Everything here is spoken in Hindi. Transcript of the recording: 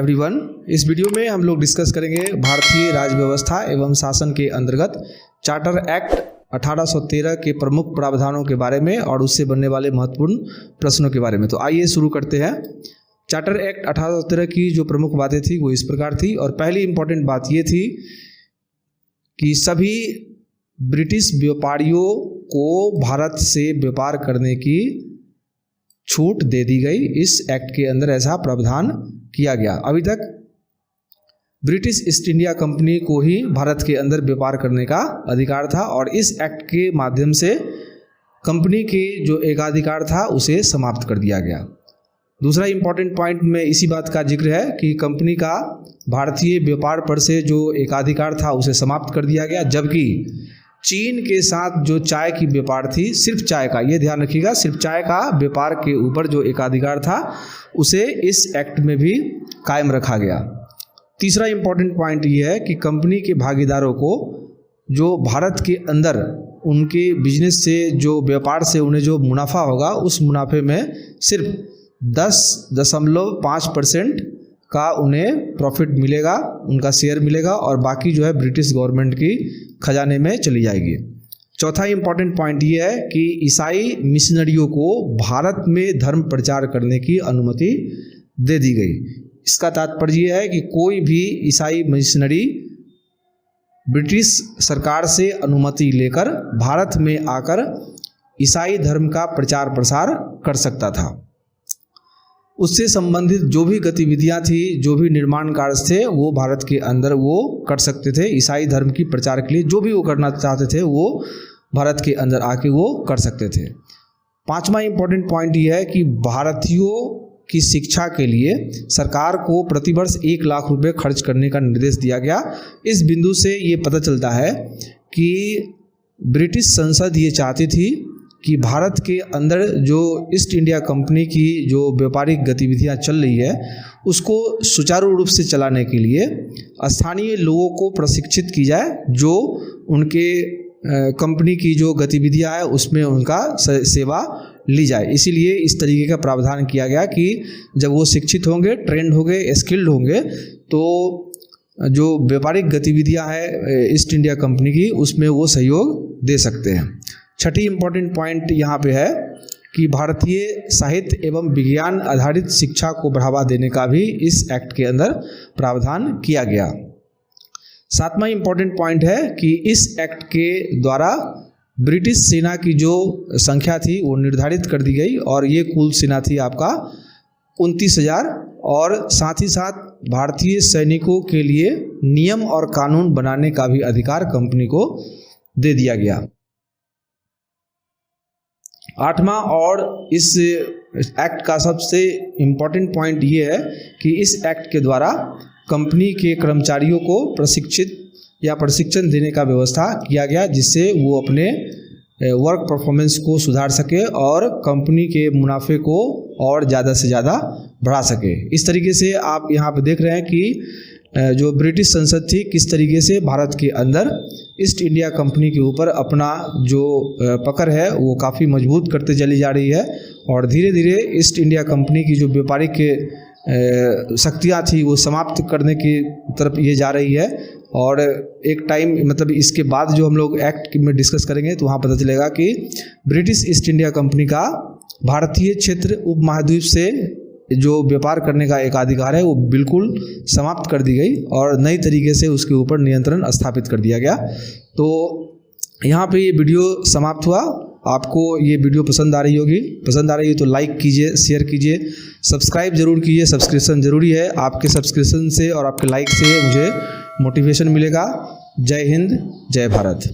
एवरीवन, इस वीडियो में हम लोग डिस्कस करेंगे भारतीय राज्य व्यवस्था एवं शासन के अंतर्गत चार्टर एक्ट 1813 के प्रमुख प्रावधानों के बारे में और उससे बनने वाले महत्वपूर्ण प्रश्नों के बारे में। तो आइए शुरू करते हैं। चार्टर एक्ट 1813 की जो प्रमुख बातें थी वो इस प्रकार थी, और पहली इंपॉर्टेंट बात ये थी कि सभी ब्रिटिश व्यापारियों को भारत से व्यापार करने की छूट दे दी गई। इस एक्ट के अंदर ऐसा प्रावधान किया गया। अभी तक ब्रिटिश ईस्ट इंडिया कंपनी को ही भारत के अंदर व्यापार करने का अधिकार था, और इस एक्ट के माध्यम से कंपनी के जो एकाधिकार था उसे समाप्त कर दिया गया। दूसरा इंपॉर्टेंट पॉइंट में इसी बात का जिक्र है कि कंपनी का भारतीय व्यापार पर से जो एकाधिकार था उसे समाप्त कर दिया गया, जबकि चीन के साथ जो चाय की व्यापार थी, सिर्फ चाय का, ये ध्यान रखिएगा, सिर्फ चाय का व्यापार के ऊपर जो एकाधिकार था उसे इस एक्ट में भी कायम रखा गया। तीसरा इंपॉर्टेंट पॉइंट ये है कि कंपनी के भागीदारों को जो भारत के अंदर उनके बिजनेस से जो व्यापार से उन्हें जो मुनाफा होगा उस मुनाफे में सिर्फ 10.5% का उन्हें प्रॉफिट मिलेगा, उनका शेयर मिलेगा, और बाकी जो है ब्रिटिश गवर्नमेंट की खजाने में चली जाएगी। चौथा इंपॉर्टेंट पॉइंट ये है कि ईसाई मिशनरियों को भारत में धर्म प्रचार करने की अनुमति दे दी गई। इसका तात्पर्य यह है कि कोई भी ईसाई मिशनरी ब्रिटिश सरकार से अनुमति लेकर भारत में आकर ईसाई धर्म का प्रचार प्रसार कर सकता था। उससे संबंधित जो भी गतिविधियां थी, जो भी निर्माण कार्य थे, वो भारत के अंदर वो कर सकते थे। ईसाई धर्म की प्रचार के लिए जो भी वो करना चाहते थे वो भारत के अंदर आके वो कर सकते थे। पांचवा इंपॉर्टेंट पॉइंट ये है कि भारतीयों की शिक्षा के लिए सरकार को प्रतिवर्ष 1 लाख रुपए खर्च करने का निर्देश दिया गया। इस बिंदु से ये पता चलता है कि ब्रिटिश संसद ये चाहती थी कि भारत के अंदर जो ईस्ट इंडिया कंपनी की जो व्यापारिक गतिविधियां चल रही है उसको सुचारू रूप से चलाने के लिए स्थानीय लोगों को प्रशिक्षित की जाए, जो उनके कंपनी की जो गतिविधियां है उसमें उनका सेवा ली जाए। इसीलिए इस तरीके का प्रावधान किया गया कि जब वो शिक्षित होंगे, ट्रेंड होंगे, स्किल्ड होंगे, तो जो व्यापारिक गतिविधियां हैं ईस्ट इंडिया कंपनी की उसमें वो सहयोग दे सकते हैं। छठी इंपॉर्टेंट पॉइंट यहाँ पे है कि भारतीय साहित्य एवं विज्ञान आधारित शिक्षा को बढ़ावा देने का भी इस एक्ट के अंदर प्रावधान किया गया। सातवां इंपॉर्टेंट पॉइंट है कि इस एक्ट के द्वारा ब्रिटिश सेना की जो संख्या थी वो निर्धारित कर दी गई, और ये कुल सेना थी आपका 29,000, और साथ ही साथ भारतीय सैनिकों के लिए नियम और कानून बनाने का भी अधिकार कंपनी को दे दिया गया। आठवां और इस एक्ट का सबसे इम्पॉर्टेंट पॉइंट ये है कि इस एक्ट के द्वारा कंपनी के कर्मचारियों को प्रशिक्षण देने का व्यवस्था किया गया, जिससे वो अपने वर्क परफॉर्मेंस को सुधार सके और कंपनी के मुनाफे को और ज़्यादा से ज़्यादा बढ़ा सके। इस तरीके से आप यहाँ पे देख रहे हैं कि जो ब्रिटिश संसद थी किस तरीके से भारत के अंदर ईस्ट इंडिया कंपनी के ऊपर अपना जो पकड़ है वो काफ़ी मजबूत करते चली जा रही है, और धीरे धीरे ईस्ट इंडिया कंपनी की जो व्यापारिक शक्तियाँ थी वो समाप्त करने की तरफ ये जा रही है। और एक टाइम मतलब इसके बाद जो हम लोग एक्ट में डिस्कस करेंगे तो वहाँ पता चलेगा कि ब्रिटिश ईस्ट इंडिया कंपनी का भारतीय क्षेत्र उपमहाद्वीप से जो व्यापार करने का एक अधिकार है वो बिल्कुल समाप्त कर दी गई, और नई तरीके से उसके ऊपर नियंत्रण स्थापित कर दिया गया। तो यहाँ पे ये वीडियो समाप्त हुआ। आपको ये वीडियो पसंद आ रही होगी, पसंद आ रही है तो लाइक कीजिए, शेयर कीजिए, सब्सक्राइब जरूर कीजिए। सब्सक्रिप्शन ज़रूरी है, आपके सब्सक्रिप्शन से और आपके लाइक से मुझे मोटिवेशन मिलेगा। जय हिंद, जय भारत।